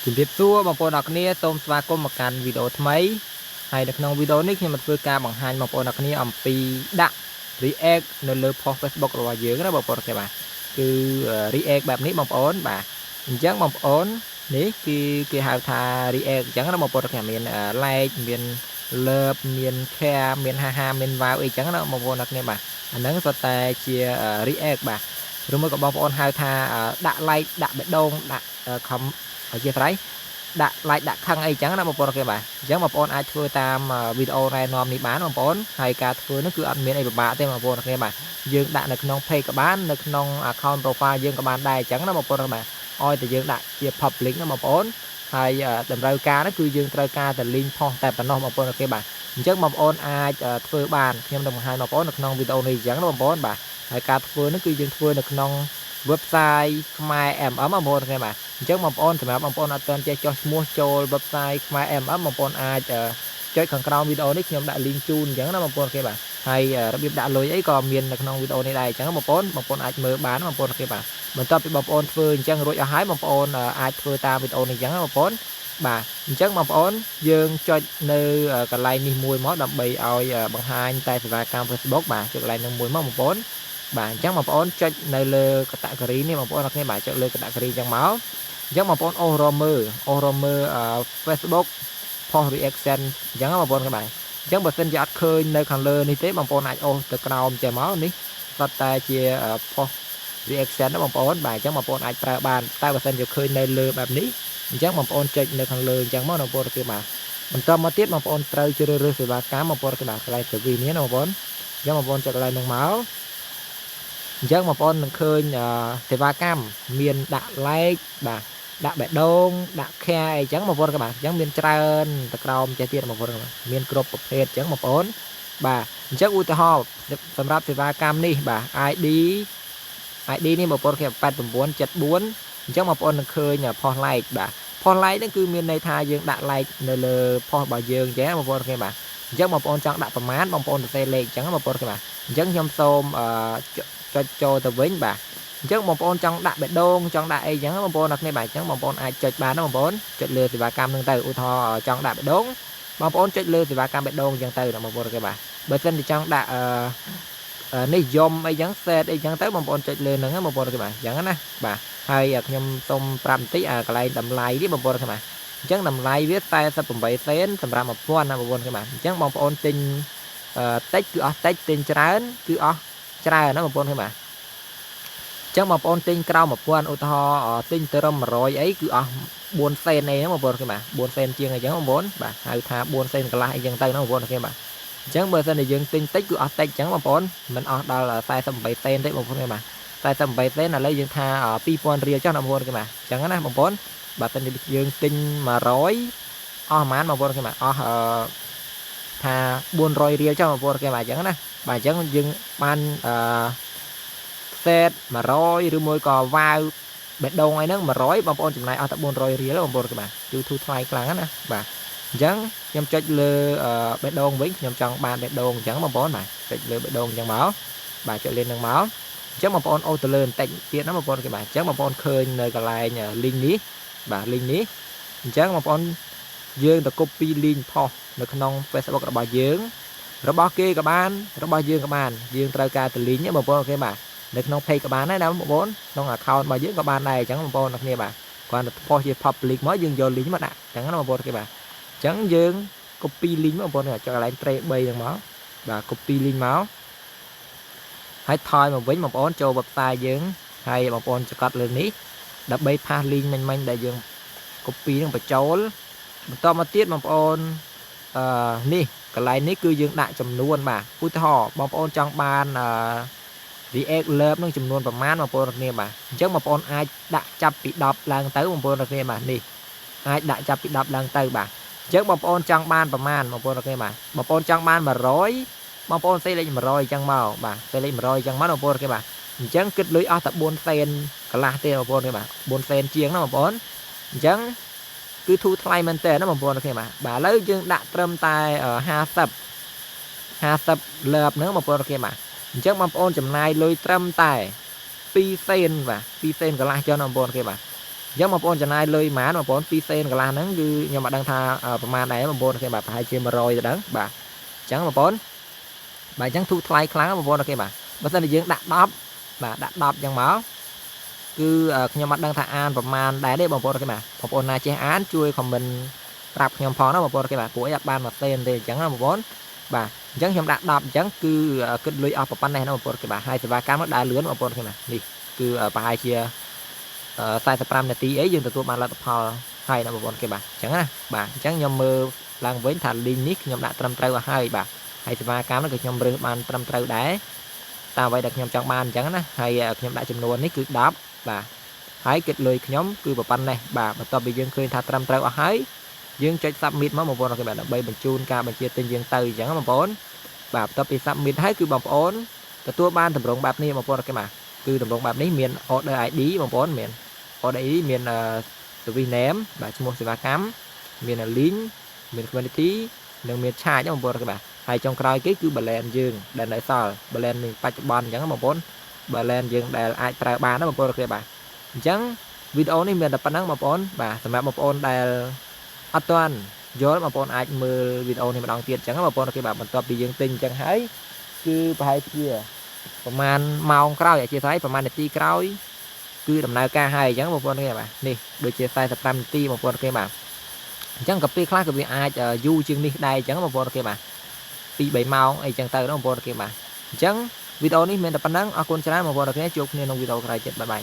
ជំរាបសួរបងប្អូនអរគ្នាសូមស្វាគមន៍មកកាន់វីដេអូថ្មីហើយនៅក្នុងវីដេអូនេះខ្ញុំនឹងធ្វើការបង្ហាញបងប្អូនអរគ្នាអំពីដាក់ react នៅលើ post Facebook របស់យើងណាបងប្អូនអូខេបាទគឺ react បែបនេះបងប្អូនបាទអញ្ចឹងបងប្អូននេះគឺគេហៅថា react អញ្ចឹងណាបងប្អូនអូខេមាន like មាន love មាន share មានហាហាមាន wow អីចឹងណាបងប្អូនអរគ្នាបាទអាហ្នឹងសុទ្ធតែជា react បាទឬមួយក៏បងប្អូនហៅថាដាក់ like ដាក់បេះដូងដាក់ comment ឲ្យជាស្រ័យដាក់ like ដាក់ខឹងអីចឹងណាបងប្អូនអូខេបាទអញ្ចឹងបងប្អូនអាចធ្វើតាមវីដេអូណែនាំនេះបានបងប្អូនហើយការធ្វើនោះគឺអត់មានអីពិបាកទេបងប្អូនអូខេបាទយើងដាក់នៅក្នុង page ក៏បាននៅក្នុង account profile យើងក៏បានដែរអញ្ចឹងណាបងប្អូនបាទឲ្យតែយើងដាក់ជា public ណាបងប្អូនហើយតម្រូវការនោះគឺយើងត្រូវការតែ link post តែប៉ុណ្ណោះបងប្អូនអូខេបាទអញ្ចឹងបងប្អូនអាចធ្វើបានខ្ញុំនឹងបង្ហាញបងប្អូននៅក្នុងវីដេអូនេះអញ្ចឹងណាបងប្អូនបាទហើយការធ្វើនោះគឺយើងធ្វើនៅក្នុង website ខ្មែរ MM បងប្អូនអូខេបាទអញ្ចឹងបងប្អូនសម្រាប់បងប្អូនអត់ទាន់ចេះចុះឈ្មោះចូល website ខ្មែរ MM បងប្អូនអាចចុចខាងក្រោមវីដេអូនេះខ្ញុំដាក់ link ជូនអញ្ចឹងណាបងប្អូនអូខេបាទហើយរបៀបដាក់លុយអីក៏មាននៅក្នុងវីដេអូនេះដែរអញ្ចឹងបងប្អូនអាចមើលបានបងប្អូនអូខេបាទបន្ទាប់ពីបងប្អូនធ្វើអញ្ចឹងរួចអស់ហើយបងប្អូនអាចធ្វើតាមវីដេអូនេះអញ្ចឹងណាបងប្អូនបាទអញ្ចឹងបងប្អូនយើងចុចនៅកន្លែងនេះមួយមកដើម្បីឲ្យបង្ហាញតែសេវាកម្ម Facebook បាទចុចកន្លែងនោះមួយមកបងប្អូនបាទអញ្ចឹងបងប្អូនចុចនៅលើ category នេះបងប្អូនអរគ្នាបាទចុចលើ category អញ្ចឹងមកអញ្ចឹងបងប្អូនអូសរមើលFacebook post reaction អញ្ចឹងបងប្អូនបាទអញ្ចឹងបើសិនជាអត់ឃើញនៅខាងលើនេះទេបងប្អូនអាចអូសទៅក្រោមចេះមកនេះគាត់តែជា post reaction ណាបងប្អូនបាទអញ្ចឹងបងប្អូនអាចប្រើបានតែបើសិនជាឃើញនៅលើបែបនេះអញ្ចឹងបងប្អូនចុចនៅខាងលើអញ្ចឹងមកបងប្អូនគឺបាទបន្តមកទៀតបងប្អូនត្រូវជ្រើសរើសសេវាកម្មបងប្អូនគឺបាទកន្លែង service នេះណាបងប្អូនអញ្ចឹងបងប្អូនចុចកន្លែងហ្នឹងមកអញ្ចឹងបងប្អូននឹងឃើញសេវាកម្មមានដាក់ like បាទដាក់បេះដូងដាក់ share អីចឹងបងប្អូនក៏បាទអញ្ចឹងមានច្រើនទៅក្រោមចេះទៀតបងប្អូនមានគ្រប់ប្រភេទអញ្ចឹងបងប្អូនបាទអញ្ចឹងឧទាហរណ៍សម្រាប់សេវាកម្មនេះបាទ ID នេះបងប្អូនគេ8974អញ្ចឹងបងប្អូននឹងឃើញ post like បាទ post like ហ្នឹងគឺមានន័យថាយើងដាក់ like នៅលើ post របស់យើងអញ្ចឹងបងប្អូនគេបាទអញ្ចឹងបងប្អូនចង់ដាក់ប្រមាណបងប្អូនសរសេរលេខអញ្ចឹងបងប្អូនគេបាទអញ្ចឹងខ្ញុំសូមចុចចូលទៅវិញបាទអញ្ចឹងបងប្អូនចង់ដាក់បេះដូងចង់ដាក់អីអញ្ចឹងបងប្អូនអរគ្នាបាទអញ្ចឹងបងប្អូនអាចចុចបានណាបងប្អូនចុចលើសេវាកម្មហ្នឹងទៅឧទាហរណ៍ចង់ដាក់បេះដូងបងប្អូនចុចលើសេវាកម្មបេះដូងអញ្ចឹងទៅបងប្អូនគេបាទបើមិនចង់ដាក់នេះយមអីចឹង set អីចឹងទៅបងប្អូនចុចលើហ្នឹងបងប្អូនគេបាទអញ្ចឹងណាបាទហើយខ្ញុំសូមប្រាប់បន្តិចកន្លែងតម្លៃនេះបងប្អូនគេបាទអញ្ចឹងតម្លៃវា48សេនសម្រាប់1000ណាបងប្អូនគេបាទអញ្ចឹងបងប្អូនទិញតិចគឺអស់តិចទិញច្រើនគឺអស់ច្រើនណាបងប្អូនគេបាទអញ្ចឹងបងប្អូនទិញក្រោម1000ឧទាហរណ៍ទិញទៅរំ100អីគឺអស់4សេនអីណាបងប្អូនគេបាទ4សេនជាងអីចឹងបងប្អូនបាទហៅថា4សេនកន្លះអីចឹងទៅណាបងប្អូនគេបាទអញ្ចឹងបើសិនតែយើងទិញតិចគឺអស់តិចអញ្ចឹងបងប្អូនមិនអស់ដល់48សេនទេបងប្អូនគេបាទ48សេនឥឡូវយើងថា2000រៀលចុះបងប្អូនគេបាទអញ្ចឹងណាបងប្អូនបើសិនជាយើងទិញ100អស់ប្រហែលបងប្អូនគេបាទអស់ថា400រៀលចុះបងប្អូនគេបាទអញ្ចឹងណាបាទអញ្ចឹងយើងបានសេត100ឬមួយក៏វាវបេះដូងអីហ្នឹង100បងប្អូនចំណាយអស់តែ400រៀលបងប្អូនគេបាទយូធូរថ្លៃខ្លាំងណាបាទអញ្ចឹងខ្ញុំចុចលើបេះដូងវិញខ្ញុំចង់បានបេះដូងអញ្ចឹងបងប្អូនបាទចុចលើបេះដូងអញ្ចឹងមកបាទចុចលេខហ្នឹងមកអញ្ចឹងបងប្អូនអូសទៅលើបន្តិចទៀតណាបងប្អូនគេបាទអញ្ចឹងបងប្អូនឃើញនៅកន្លែង link នេះបាទ link នេះអញ្ចឹងបងប្អូនយើងទៅ copy link ផុសនៅក្នុង Facebook របស់យើងរបស់គេក៏បានរបស់យើងក៏បានយើងត្រូវការទៅ link បងប្អូនអូខេបាទនៅក្នុង page ក៏បានដែរណាបងប្អូនក្នុង account របស់យើងក៏បានដែរអញ្ចឹងបងប្អូនគ្នាបាទគាត់ទៅ post ជា public មកយើងយក link មកដាក់អញ្ចឹងណាបងប្អូនគេបាទអញ្ចឹងយើង copy link បងប្អូនចុចកន្លែង tray 3ហ្នឹងមកបាទ copy link មកហើយថយមកវិញបងប្អូនចូល website យើងហើយបងប្អូនចង្កត់លើនេះដើម្បី pass link មិញដែលយើង copy ហ្នឹងបញ្ចូលបន្តមកទៀតបងប្អូននេះកន្លែងនេះគឺយើងដាក់ចំនួនបាទឧទាហរណ៍បងប្អូនចង់បានreact love នឹងចំនួនប្រមាណបងប្អូនគ្នាបាទអញ្ចឹងបងប្អូនអាចដាក់ចាប់ពី10ឡើងទៅបងប្អូនគ្នាបាទនេះអាចដាក់ចាប់ពី10ឡើងទៅបាទអញ្ចឹងបងប្អូនចង់បានប្រមាណបងប្អូនគ្នាបាទបងប្អូនចង់បាន100បងប្អូនសេលេខ100អញ្ចឹងមកបាទសេលេខ100អញ្ចឹងមកបងប្អូនគ្នាបាទអញ្ចឹងគិតលុយអស់តែ4សេនកន្លះទេបងប្អូនគ្នាបាទ4សេនជាងណាបងប្អូនអញ្ចឹងគឺធូរថ្លៃមែនតើណាបងប្អូនគ្នាបាទឥឡូវយើងដាក់ត្រឹមតែ50លើបហ្នឹងបងប្អូនគ្នាបាទអញ្ចឹងបងប្អូនចំណាយលុយត្រឹមតែ2សេនបាទ2សេនកន្លះចុះបងប្អូនគេបាទ giống một con chăn ai lơi má một con pi sen cả là nắng cứ nhưng mà đang thaประมาณไหนmột con cái bà phải chơi mà rồi rồi đó bà chẳng một con bà chẳng thu thay kháng một con cái bà sao dương đặt đắp bà đặt đắp chẳng máu cứ nhưng mà đang tha an ประมาณ đấy đấy một con cái một con này chơi án chui còn mình tập nhom phò nó một con cái của ban mà tên thì chẳng là một con bà chẳng nhom đặt đắp chẳng cứ cứ lưới ở phần này nó một con cái hai ba cam nó đã lươn một con cái đi cứ bà hai chia 45 នាទីអីយើងទទួលបានលទ្ធផលហើយនៅបងប្អូនគេបាទអញ្ចឹងណាបាទអញ្ចឹងខ្ញុំមើលឡើងវិញថា link នេះខ្ញុំដាក់ត្រឹមត្រូវហើយបាទហើយសេវាកម្មនោះក៏ខ្ញុំរើសបានត្រឹមត្រូវដែរតាមអ្វីដែលខ្ញុំចង់បានអញ្ចឹងណាហើយខ្ញុំដាក់ចំនួននេះគឺ10បាទហើយគិតលុយខ្ញុំគឺប៉ុណ្ណេះបាទបន្ទាប់ពីយើងឃើញថាត្រឹមត្រូវអស់ហើយយើងចុច submit មកបងប្អូនគេបាទដើម្បីបញ្ជូនការបញ្ជាទិញយើងទៅអញ្ចឹងបងប្អូនបាទបន្ទាប់ពី submit ហើយគឺបងប្អូនទទួលបានតម្រងបែបនេះបងប្អូនគេបាទគឺតម្រងបែបនេះមាន order ID បងប្អូនមានorder ID មាន service name បាទឈ្មោះសេវាកម្មមាន link មាន quantity និងមាន charge បងប្អូនបាទហើយចុងក្រោយគេគឺ balance យើងដែលនៅសល់ balance នេះបច្ចុប្បន្នអញ្ចឹងបងប្អូន balance យើងដែលអាចប្រើបានណាបងប្អូនបាទអញ្ចឹងវីដេអូនេះមានតែប៉ុណ្ណឹងបងប្អូនបាទសម្រាប់បងប្អូនដែលអត់ទាន់យល់បងប្អូនអាចមើលវីដេអូនេះម្ដងទៀតអញ្ចឹងបងប្អូនបាទបន្ទាប់ពីយើងទិញអញ្ចឹងហើយគឺប្រហែលជាប្រហែលម៉ោងក្រោយអធិស្ឋានប្រហែលនាទីក្រោយគឺដំណើរការហើយអញ្ចឹងបងប្អូនគេបាទនេះដូចជា45នាទីបងប្អូនគេបាទអញ្ចឹងកាពីខ្លះក៏វាអាចយូរជាងនេះដែរអញ្ចឹងបងប្អូនគេបាទ2 3ម៉ោងអីចឹងទៅបងប្អូនគេបាទអញ្ចឹងវីដេអូនេះមានតែប៉ុណ្ណឹងអរគុណច្រើនបងប្អូនគេជួបគ្នាក្នុងវីដេអូក្រោយទៀតបាយបាយ